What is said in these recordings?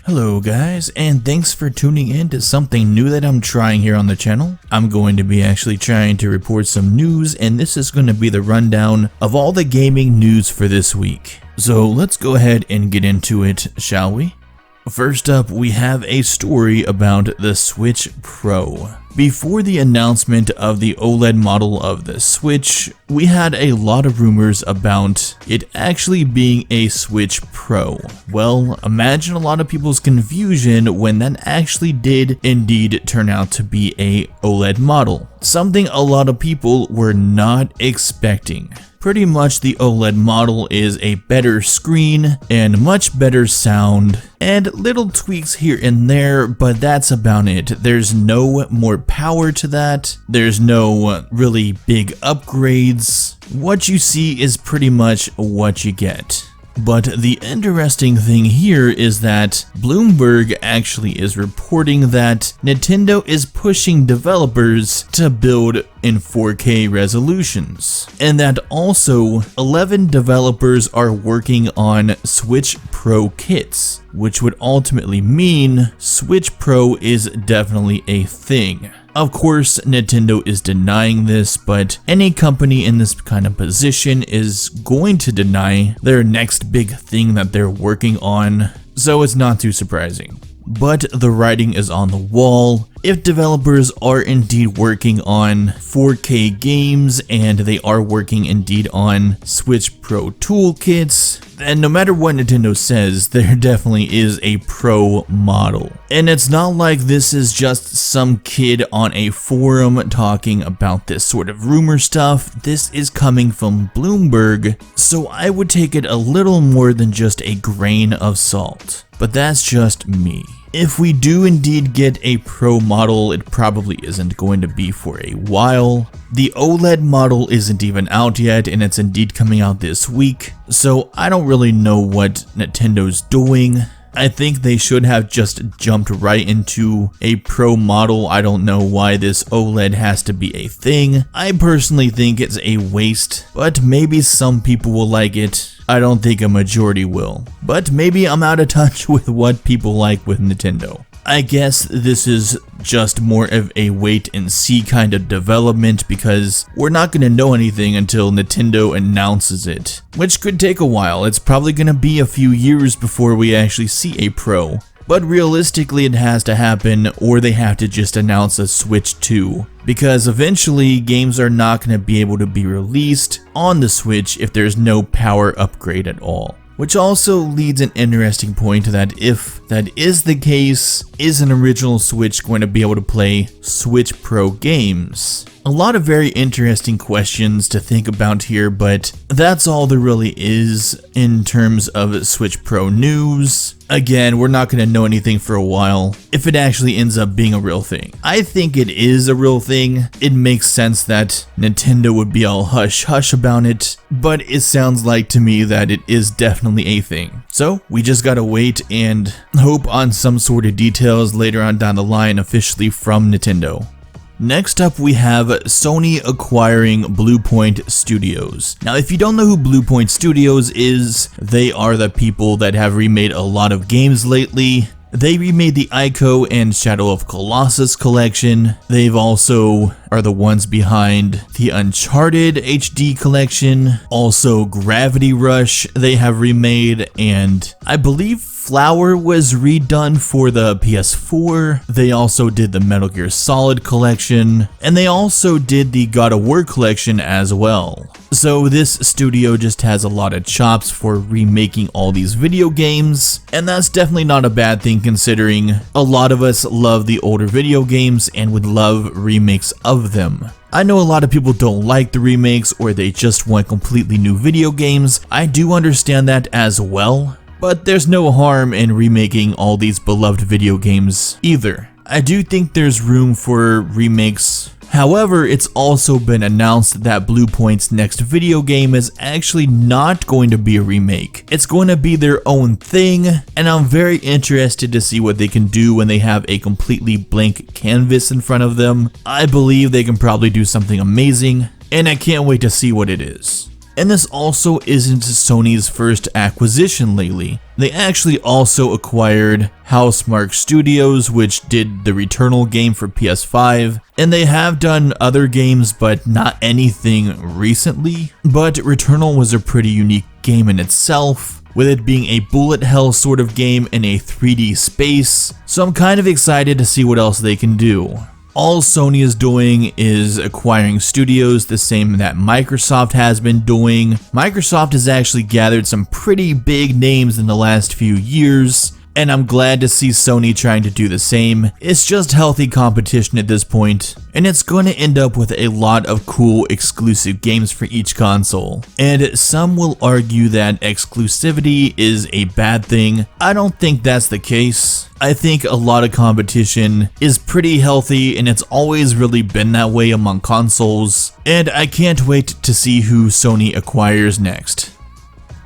Hello guys, and thanks for tuning in to something new that I'm trying here on the channel. I'm going to be actually trying to report some news, and this is going to be the rundown of all the gaming news for this week. So let's go ahead and get into it, shall we? First up, we have a story about the Switch Pro. Before the announcement of the OLED model of the Switch, we had a lot of rumors about it actually being a Switch Pro. Well, imagine a lot of people's confusion when that actually did indeed turn out to be a OLED model. Something a lot of people were not expecting. Pretty much the OLED model is a better screen and much better sound and little tweaks here and there, but that's about it. There's no more power to that. There's no really big upgrades. What you see is pretty much what you get. But the interesting thing here is that Bloomberg actually is reporting that Nintendo is pushing developers to build in 4K resolutions, and that also 11 developers are working on Switch Pro kits, which would ultimately mean Switch Pro is definitely a thing. Of course, Nintendo is denying this, but any company in this kind of position is going to deny their next big thing that they're working on, so it's not too surprising. But the writing is on the wall. If developers are indeed working on 4K games and they are working indeed on Switch Pro toolkits, then no matter what Nintendo says, there definitely is a Pro model. And it's not like this is just some kid on a forum talking about this sort of rumor stuff. This is coming from Bloomberg, so I would take it a little more than just a grain of salt. But that's just me. If we do indeed get a Pro model, it probably isn't going to be for a while. The OLED model isn't even out yet, and it's indeed coming out this week, so I don't really know what Nintendo's doing. I think they should have just jumped right into a Pro model. I don't know why this OLED has to be a thing. I personally think it's a waste, but maybe some people will like it. I don't think a majority will, but maybe I'm out of touch with what people like with Nintendo. I guess this is just more of a wait and see kind of development because we're not going to know anything until Nintendo announces it, which could take a while. It's probably going to be a few years before we actually see a Pro. But realistically it has to happen, or they have to just announce a Switch 2. Because eventually games are not going to be able to be released on the Switch if there's no power upgrade at all. Which also leads an interesting point that if that is the case, is an original Switch going to be able to play Switch Pro games? A lot of very interesting questions to think about here, but that's all there really is in terms of Switch Pro news. Again, we're not going to know anything for a while if it actually ends up being a real thing. I think it is a real thing. It makes sense that Nintendo would be all hush-hush about it, but it sounds like to me that it is definitely a thing. So we just gotta wait and hope on some sort of details later on down the line officially from Nintendo. Next up, we have Sony acquiring Bluepoint Studios. Now, if you don't know who Bluepoint Studios is, they are the people that have remade a lot of games lately. They remade the Ico and Shadow of Colossus collection. They've also are the ones behind the Uncharted HD collection. Also Gravity Rush they have remade, and I believe Flower was redone for the PS4. They also did the Metal Gear Solid collection, and they also did the God of War collection as well. So this studio just has a lot of chops for remaking all these video games, and that's definitely not a bad thing considering a lot of us love the older video games and would love remakes of them. I know a lot of people don't like the remakes or they just want completely new video games. I do understand that as well. But there's no harm in remaking all these beloved video games either. I do think there's room for remakes. However, it's also been announced that Bluepoint's next video game is actually not going to be a remake. It's going to be their own thing, and I'm very interested to see what they can do when they have a completely blank canvas in front of them. I believe they can probably do something amazing, and I can't wait to see what it is. And this also isn't Sony's first acquisition lately. They actually also acquired Housemarque Studios, which did the Returnal game for PS5, and they have done other games but not anything recently. But Returnal was a pretty unique game in itself, with it being a bullet hell sort of game in a 3D space, so I'm kind of excited to see what else they can do. All Sony is doing is acquiring studios, the same that Microsoft has been doing. Microsoft has actually gathered some pretty big names in the last few years, and I'm glad to see Sony trying to do the same. It's just healthy competition at this point, and it's going to end up with a lot of cool exclusive games for each console. And some will argue that exclusivity is a bad thing. I don't think that's the case. I think a lot of competition is pretty healthy, and it's always really been that way among consoles, and I can't wait to see who Sony acquires next.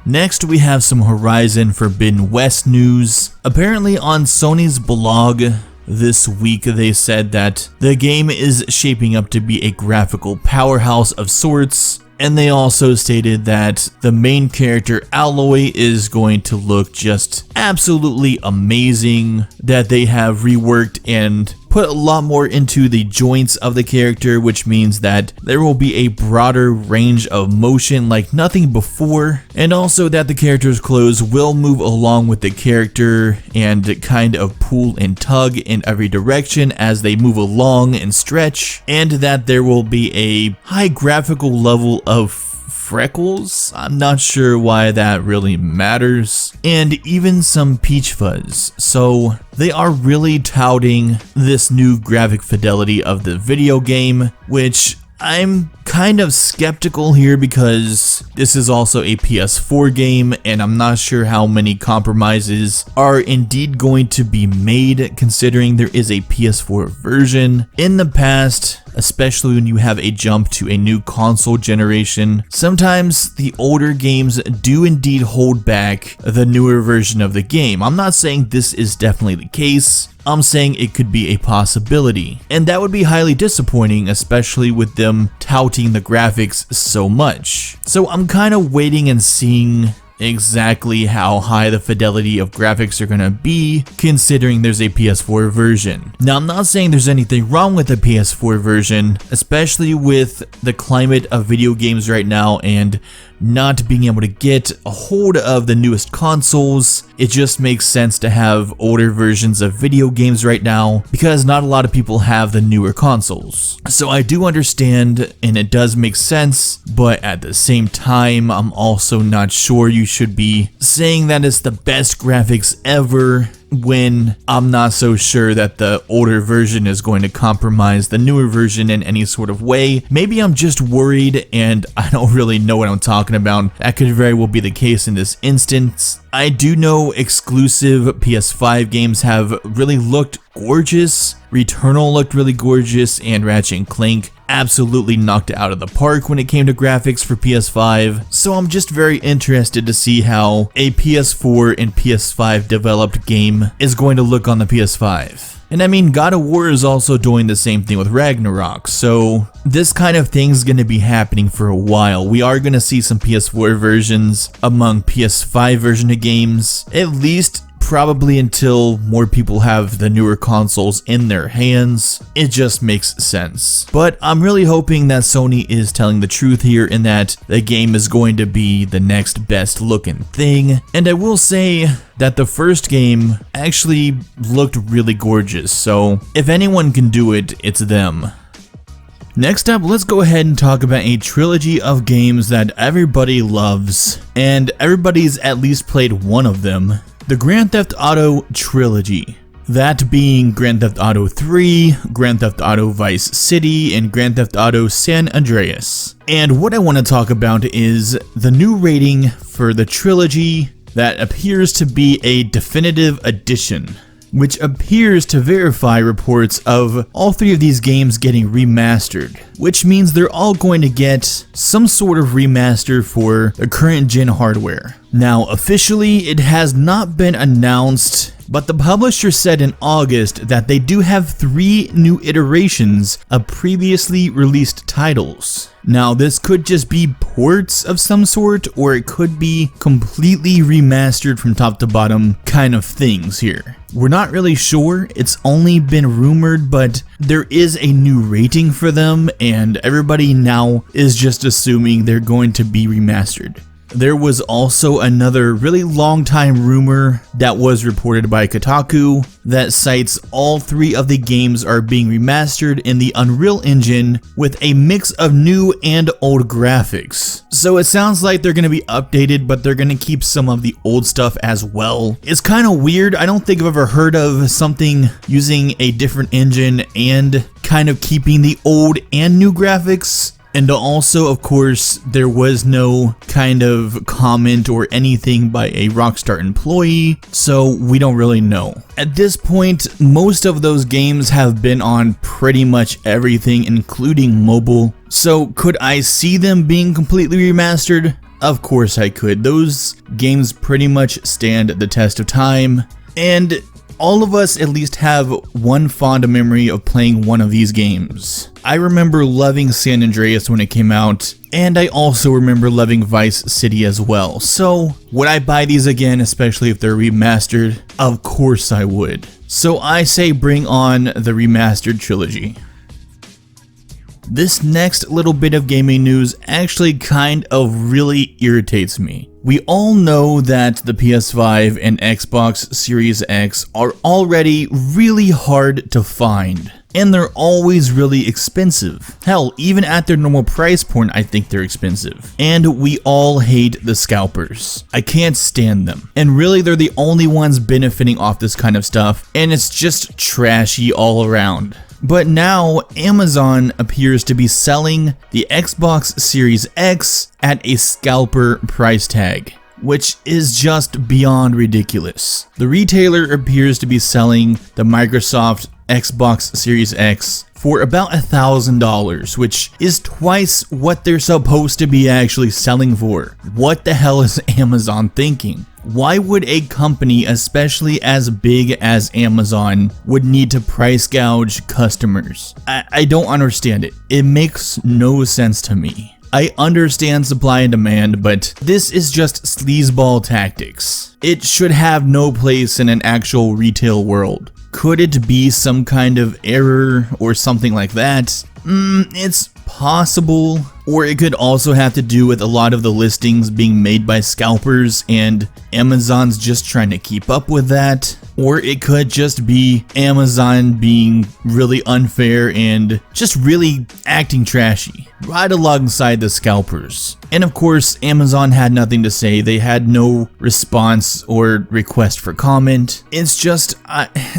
Next, we have some Horizon Forbidden West news. Apparently on Sony's blog this week, they said that the game is shaping up to be a graphical powerhouse of sorts, and they also stated that the main character Aloy is going to look just absolutely amazing, that they have reworked and put a lot more into the joints of the character, which means that there will be a broader range of motion like nothing before, and also that the character's clothes will move along with the character and kind of pull and tug in every direction as they move along and stretch, and that there will be a high graphical level of freckles. I'm not sure why that really matters, and even some peach fuzz. So they are really touting this new graphic fidelity of the video game, which I'm kind of skeptical here because this is also a PS4 game, and I'm not sure how many compromises are indeed going to be made considering there is a PS4 version. In the past, especially when you have a jump to a new console generation, sometimes the older games do indeed hold back the newer version of the game. I'm not saying this is definitely the case, I'm saying it could be a possibility, and that would be highly disappointing, especially with them touting the graphics so much. So I'm kind of waiting and seeing exactly how high the fidelity of graphics are gonna be, considering there's a PS4 version. Now, I'm not saying there's anything wrong with the PS4 version, especially with the climate of video games right now and not being able to get a hold of the newest consoles. It just makes sense to have older versions of video games right now because not a lot of people have the newer consoles. So I do understand, and it does make sense, but at the same time, I'm also not sure you should be saying that it's the best graphics ever when I'm not so sure that the older version is going to compromise the newer version in any sort of way. Maybe I'm just worried and I don't really know what I'm talking about. That could very well be the case in this instance. I do know exclusive PS5 games have really looked gorgeous. Returnal looked really gorgeous, and Ratchet & Clank absolutely knocked it out of the park when it came to graphics for PS5. So I'm just very interested to see how a PS4 and PS5 developed game is going to look on the PS5. And I mean, God of War is also doing the same thing with Ragnarok, so this kind of thing's going to be happening for a while. We are going to see some PS4 versions among PS5 version of games, at least probably until more people have the newer consoles in their hands. It just makes sense. But I'm really hoping that Sony is telling the truth here in that the game is going to be the next best looking thing. And I will say that the first game actually looked really gorgeous, so if anyone can do it, it's them. Next up, let's go ahead and talk about a trilogy of games that everybody loves, and everybody's at least played one of them. The Grand Theft Auto Trilogy. That being Grand Theft Auto 3, Grand Theft Auto Vice City, and Grand Theft Auto San Andreas. And what I want to talk about is the new rating for the trilogy that appears to be a definitive edition, which appears to verify reports of all three of these games getting remastered, which means they're all going to get some sort of remaster for the current gen hardware. Now, officially, it has not been announced But the publisher said in August that they do have 3 new iterations of previously released titles. Now, this could just be ports of some sort, or it could be completely remastered from top to bottom kind of things here. We're not really sure, it's only been rumored, but there is a new rating for them, and everybody now is just assuming they're going to be remastered. There was also another really long time rumor that was reported by Kotaku that cites all 3 of the games are being remastered in the Unreal Engine with a mix of new and old graphics. So it sounds like they're going to be updated, but they're going to keep some of the old stuff as well. It's kind of weird. I don't think I've ever heard of something using a different engine and kind of keeping the old and new graphics. And also, of course, there was no kind of comment or anything by a Rockstar employee, so we don't really know. At this point, most of those games have been on pretty much everything, including mobile. So could I see them being completely remastered? Of course I could. Those games pretty much stand the test of time, and all of us at least have one fond memory of playing one of these games. I remember loving San Andreas when it came out, and I also remember loving Vice City as well. So, would I buy these again, especially if they're remastered? Of course I would. So I say bring on the remastered trilogy. This next little bit of gaming news actually kind of really irritates me. We all know that the PS5 and Xbox Series X are already really hard to find, and they're always really expensive. Hell, even at their normal price point, I think they're expensive. And we all hate the scalpers. I can't stand them. And really, they're the only ones benefiting off this kind of stuff, and it's just trashy all around. But now, Amazon appears to be selling the Xbox Series X at a scalper price tag, which is just beyond ridiculous. The retailer appears to be selling the Microsoft Xbox Series X for about $1,000, which is twice what they're supposed to be actually selling for. What the hell is Amazon thinking? Why would a company, especially as big as Amazon, would need to price gouge customers? I don't understand it. It makes no sense to me. I understand supply and demand, but this is just sleazeball tactics. It should have no place in an actual retail world. Could it be some kind of error or something like that? It's possible. Or it could also have to do with a lot of the listings being made by scalpers and Amazon's just trying to keep up with that. Or it could just be Amazon being really unfair and just really acting trashy, right alongside the scalpers. And of course, Amazon had nothing to say. They had no response or request for comment. It's just,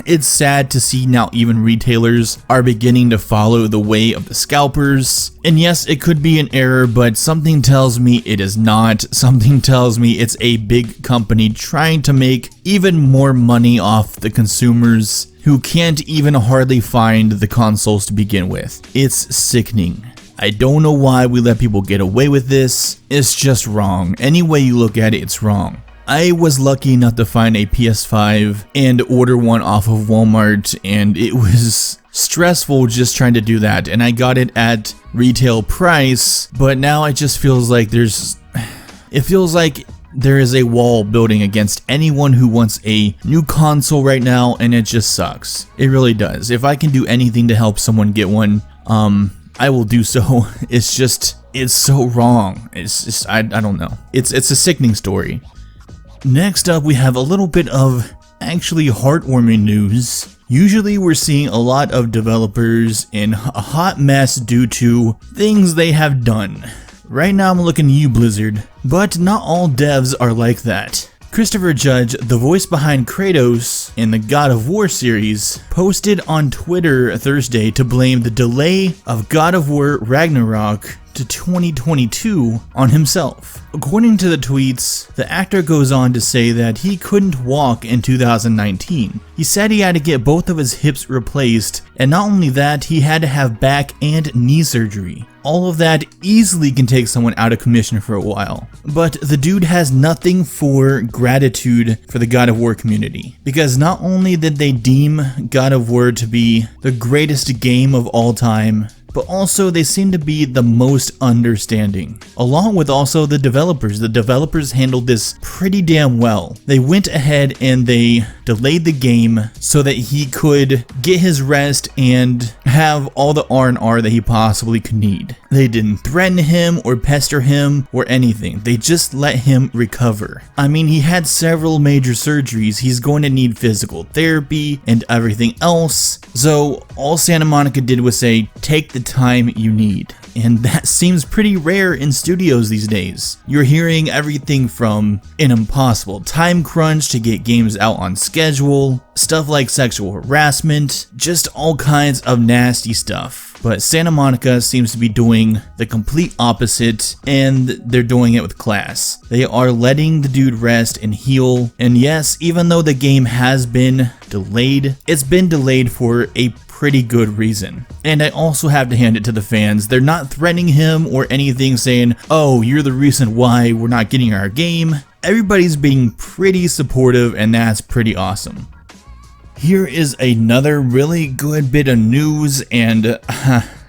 it's sad to see now even retailers are beginning to follow the way of the scalpers. And yes, it could be an error, but something tells me it is not. Something tells me it's a big company trying to make even more money off the consumers who can't even hardly find the consoles to begin with. It's sickening. I don't know why we let people get away with this. It's just wrong. Any way you look at it, it's wrong. I was lucky enough to find a PS5 and order one off of Walmart, and it was stressful just trying to do that, and I got it at retail price, but now it just feels like there is a wall building against anyone who wants a new console right now, and it just sucks. It really does. If I can do anything to help someone get one, I will do so. It's so wrong. It's just, I don't know. It's a sickening story. Next up, we have a little bit of actually heartwarming news. Usually we're seeing a lot of developers in a hot mess due to things they have done. Right now I'm looking at you, Blizzard, but not all devs are like that. Christopher Judge, the voice behind Kratos in the God of War series, posted on Twitter Thursday to blame the delay of God of War Ragnarok to 2022 on himself. According to the tweets, the actor goes on to say that he couldn't walk in 2019. He said he had to get both of his hips replaced, and not only that, he had to have back and knee surgery. All of that easily can take someone out of commission for a while. But the dude has nothing for gratitude for the God of War community, because not only did they deem God of War to be the greatest game of all time, but also they seem to be the most understanding. Along with also the developers. The developers handled this pretty damn well. They went ahead and they delayed the game so that he could get his rest and have all the R&R that he possibly could need. They didn't threaten him or pester him or anything. They just let him recover. I mean, he had several major surgeries. He's going to need physical therapy and everything else. So all Santa Monica did was say, take the time you need. And that seems pretty rare in studios these days. You're hearing everything from an impossible time crunch to get games out on schedule, stuff like sexual harassment, just all kinds of nasty stuff. But Santa Monica seems to be doing the complete opposite, and they're doing it with class. They are letting the dude rest and heal. And yes, even though the game has been delayed, it's been delayed for a pretty good reason. And I also have to hand it to the fans. They're not threatening him or anything saying, oh, you're the reason why we're not getting our game. Everybody's being pretty supportive, and that's pretty awesome. Here is another really good bit of news, and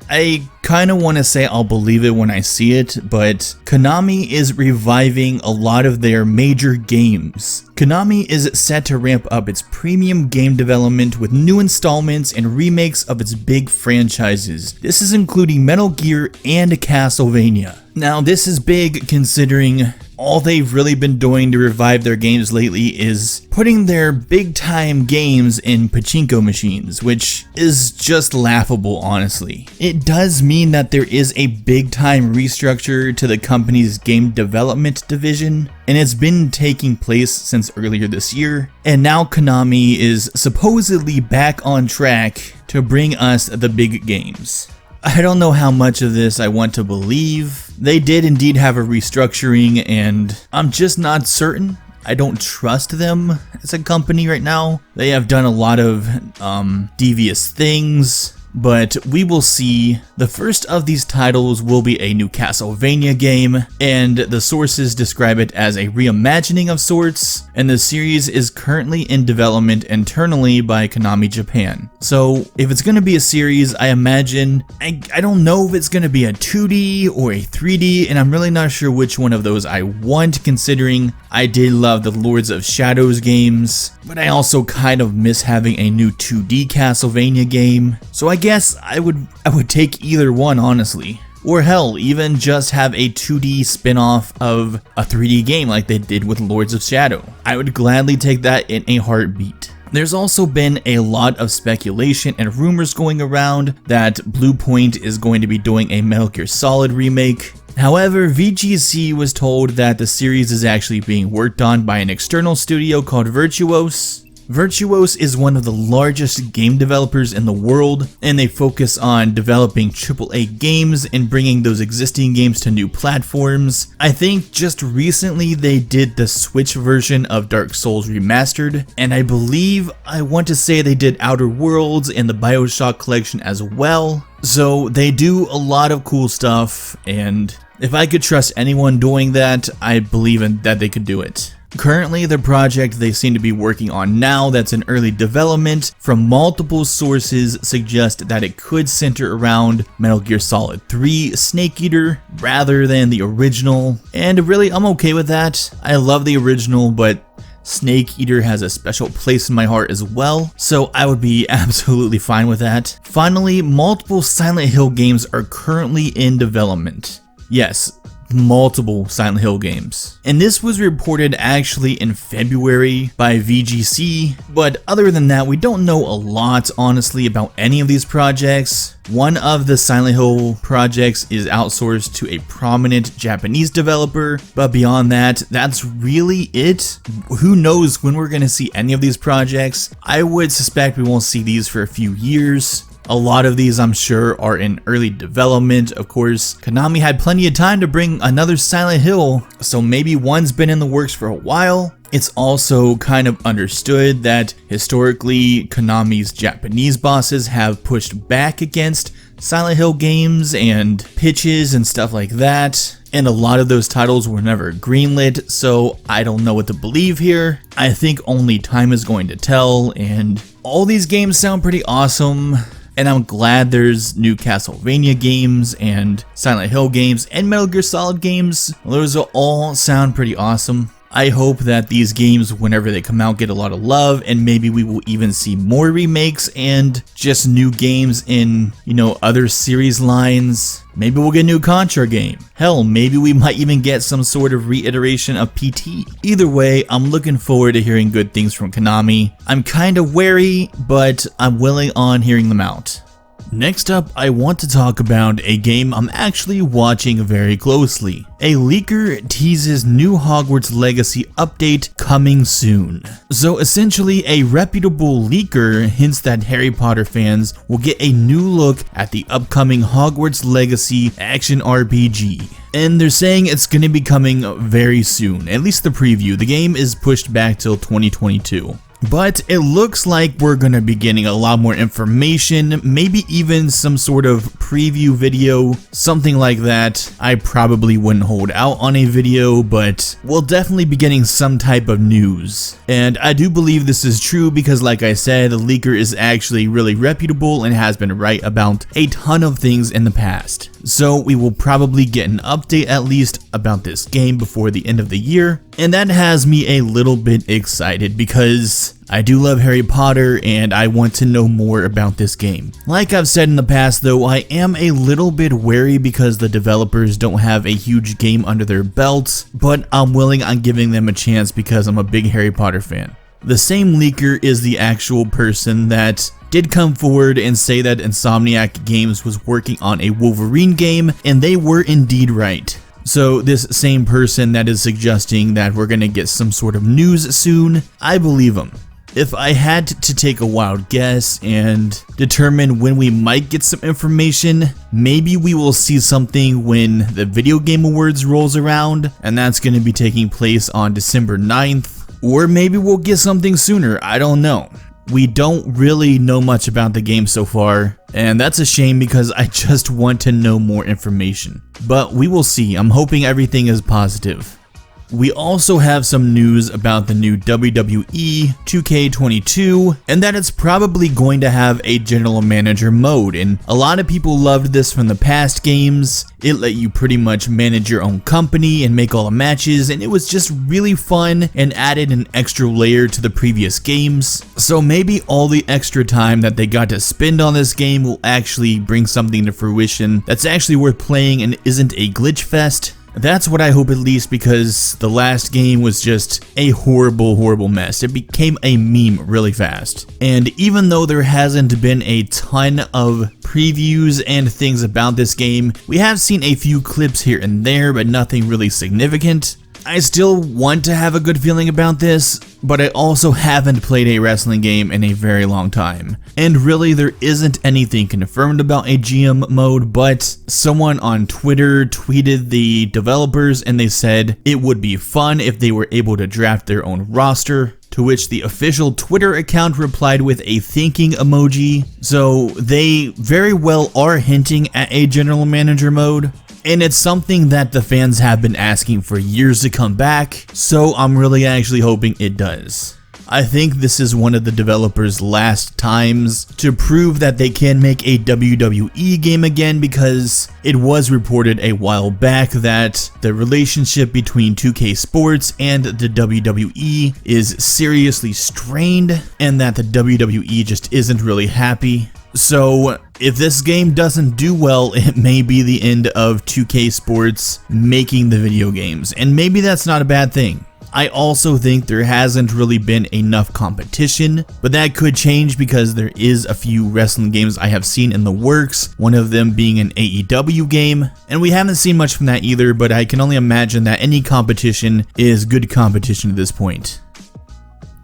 I kind of want to say I'll believe it when I see it, but Konami is reviving a lot of their major games. Konami is set to ramp up its premium game development with new installments and remakes of its big franchises. This is including Metal Gear and Castlevania. Now, this is big considering all they've really been doing to revive their games lately is putting their big time games in pachinko machines, which is just laughable, honestly. It does mean that there is a big time restructure to the company's game development division, and it's been taking place since earlier this year, and now Konami is supposedly back on track to bring us the big games. I don't know how much of this I want to believe. They did indeed have a restructuring, and I'm just not certain. I don't trust them as a company right now. They have done a lot of devious things, but we will see. The first of these titles will be a new Castlevania game, and the sources describe it as a reimagining of sorts, and the series is currently in development internally by Konami Japan. So if it's going to be a series, I imagine, I don't know if it's going to be a 2D or a 3D, and I'm really not sure which one of those I want, considering I did love the Lords of Shadows games, but I also kind of miss having a new 2D Castlevania game. So I guess I would take either one, honestly. Or hell, even just have a 2D spin-off of a 3D game like they did with Lords of Shadow. I would gladly take that in a heartbeat. There's also been a lot of speculation and rumors going around that Bluepoint is going to be doing a Metal Gear Solid remake. However, VGC was told that the series is actually being worked on by an external studio called Virtuos. Virtuos is one of the largest game developers in the world, and they focus on developing AAA games and bringing those existing games to new platforms. I think just recently they did the Switch version of Dark Souls Remastered, and I believe I want to say they did Outer Worlds and the BioShock collection as well. So they do a lot of cool stuff, and if I could trust anyone doing that, I believe that they could do it. Currently, the project they seem to be working on now that's in early development from multiple sources suggest that it could center around Metal Gear Solid 3 Snake Eater rather than the original, and really I'm okay with that. I love the original, but Snake Eater has a special place in my heart as well, so I would be absolutely fine with that. Finally, multiple Silent Hill games are currently in development. Yes, multiple Silent Hill games. And this was reported actually in February by VGC, but other than that, we don't know a lot, honestly, about any of these projects. One of the Silent Hill projects is outsourced to a prominent Japanese developer, but beyond that, that's really it. Who knows when we're going to see any of these projects? I would suspect we won't see these for a few years. A lot of these I'm sure are in early development. Of course, Konami had plenty of time to bring another Silent Hill, so maybe one's been in the works for a while. It's also kind of understood that historically Konami's Japanese bosses have pushed back against Silent Hill games and pitches and stuff like that, and a lot of those titles were never greenlit, so I don't know what to believe here. I think only time is going to tell, and all these games sound pretty awesome, and I'm glad there's new Castlevania games and Silent Hill games and Metal Gear Solid games. Those all sound pretty awesome. I hope that these games, whenever they come out, get a lot of love, and maybe we will even see more remakes and just new games in, other series lines. Maybe we'll get a new Contra game. Hell, maybe we might even get some sort of reiteration of PT. Either way, I'm looking forward to hearing good things from Konami. I'm kinda wary, but I'm willing on hearing them out. Next up, I want to talk about a game I'm actually watching very closely. A leaker teases new Hogwarts Legacy update coming soon. So essentially, a reputable leaker hints that Harry Potter fans will get a new look at the upcoming Hogwarts Legacy action RPG. And they're saying it's going to be coming very soon, at least the preview. The game is pushed back till 2022. But it looks like we're going to be getting a lot more information, maybe even some sort of preview video, something like that. I probably wouldn't hold out on a video, but we'll definitely be getting some type of news. And I do believe this is true because, like I said, the leaker is actually really reputable and has been right about a ton of things in the past. So we will probably get an update at least about this game before the end of the year. And that has me a little bit excited because I do love Harry Potter and I want to know more about this game. Like I've said in the past though, I am a little bit wary because the developers don't have a huge game under their belts, but I'm willing on giving them a chance because I'm a big Harry Potter fan. The same leaker is the actual person that did come forward and say that Insomniac Games was working on a Wolverine game, and they were indeed right. So this same person that is suggesting that we're gonna get some sort of news soon, I believe him. If I had to take a wild guess and determine when we might get some information, maybe we will see something when the Video Game Awards rolls around, and that's gonna be taking place on December 9th. Or maybe we'll get something sooner, I don't know. We don't really know much about the game so far, and that's a shame because I just want to know more information. But we will see. I'm hoping everything is positive. We also have some news about the new WWE 2K22 and that it's probably going to have a general manager mode, and a lot of people loved this from the past games. It let you pretty much manage your own company and make all the matches, and it was just really fun and added an extra layer to the previous games. So maybe all the extra time that they got to spend on this game will actually bring something to fruition that's actually worth playing and isn't a glitch fest. That's what I hope, at least, because the last game was just a horrible mess. It became a meme really fast. And even though there hasn't been a ton of previews and things about this game, we have seen a few clips here and there, but nothing really significant. I still want to have a good feeling about this, but I also haven't played a wrestling game in a very long time. And really, there isn't anything confirmed about a GM mode, but someone on Twitter tweeted the developers and they said it would be fun if they were able to draft their own roster. To which the official Twitter account replied with a thinking emoji. So they very well are hinting at a general manager mode. And it's something that the fans have been asking for years to come back, so I'm really actually hoping it does. I think this is one of the developers' last times to prove that they can make a WWE game again, because it was reported a while back that the relationship between 2K Sports and the WWE is seriously strained and that the WWE just isn't really happy. So if this game doesn't do well, it may be the end of 2K Sports making the video games, and maybe that's not a bad thing. I also think there hasn't really been enough competition, but that could change because there is a few wrestling games I have seen in the works, one of them being an AEW game, and we haven't seen much from that either, but I can only imagine that any competition is good competition at this point.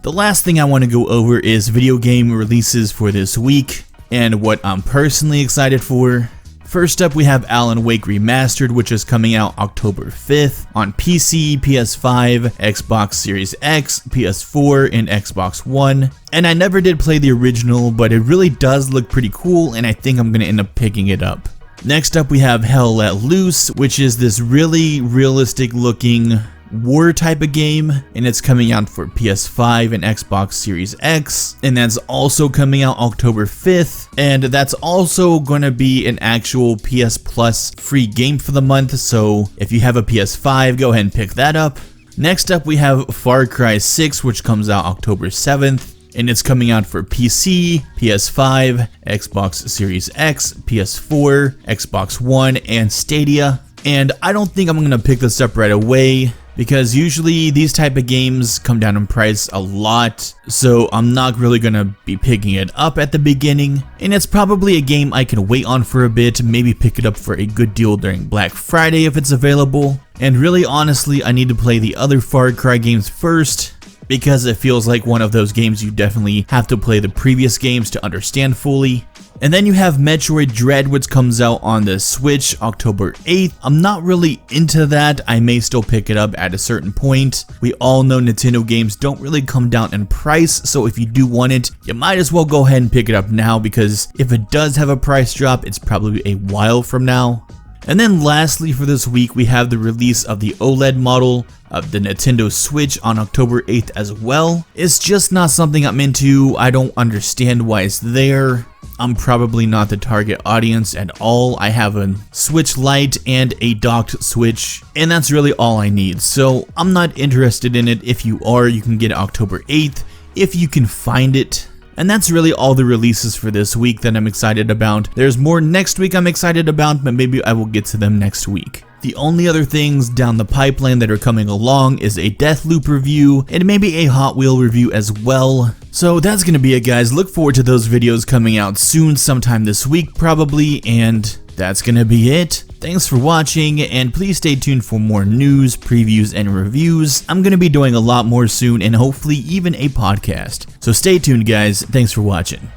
The last thing I want to go over is video game releases for this week. and what I'm personally excited for. First up, we have Alan Wake Remastered, which is coming out October 5th on PC, PS5, Xbox Series X, PS4, and Xbox One. And I never did play the original, but it really does look pretty cool, and I think I'm going to end up picking it up. Next up, we have Hell Let Loose, which is this really realistic looking war type of game, and it's coming out for PS5 and Xbox Series X, and that's also coming out October 5th, and that's also going to be an actual PS Plus free game for the month, so if you have a PS5, go ahead and pick that up. Next up, we have Far Cry 6, which comes out October 7th, and it's coming out for PC, PS5, Xbox Series X, PS4, Xbox One, and Stadia. And I don't think I'm going to pick this up right away, because usually these type of games come down in price a lot, so I'm not really going to be picking it up at the beginning, and it's probably a game I can wait on for a bit, maybe pick it up for a good deal during Black Friday if it's available. And really honestly, I need to play the other Far Cry games first, because it feels like one of those games you definitely have to play the previous games to understand fully. And then you have Metroid Dread, which comes out on the Switch October 8th. I'm not really into that. I may still pick it up at a certain point. We all know Nintendo games don't really come down in price, so if you do want it, you might as well go ahead and pick it up now, because if it does have a price drop, it's probably a while from now. And then lastly for this week, we have the release of the OLED model of the Nintendo Switch on October 8th as well. It's just not something I'm into. I don't understand why it's there. I'm probably not the target audience at all. I have a Switch Lite and a docked Switch, and that's really all I need. So I'm not interested in it. If you are, you can get it October 8th if you can find it. And that's really all the releases for this week that I'm excited about. There's more next week I'm excited about, but maybe I will get to them next week. The only other things down the pipeline that are coming along is a Deathloop review and maybe a Hot Wheel review as well. So that's gonna be it, guys. Look forward to those videos coming out soon, sometime this week probably, and that's gonna be it. Thanks for watching, and please stay tuned for more news, previews, and reviews. I'm gonna be doing a lot more soon, and hopefully even a podcast. So stay tuned, guys. Thanks for watching.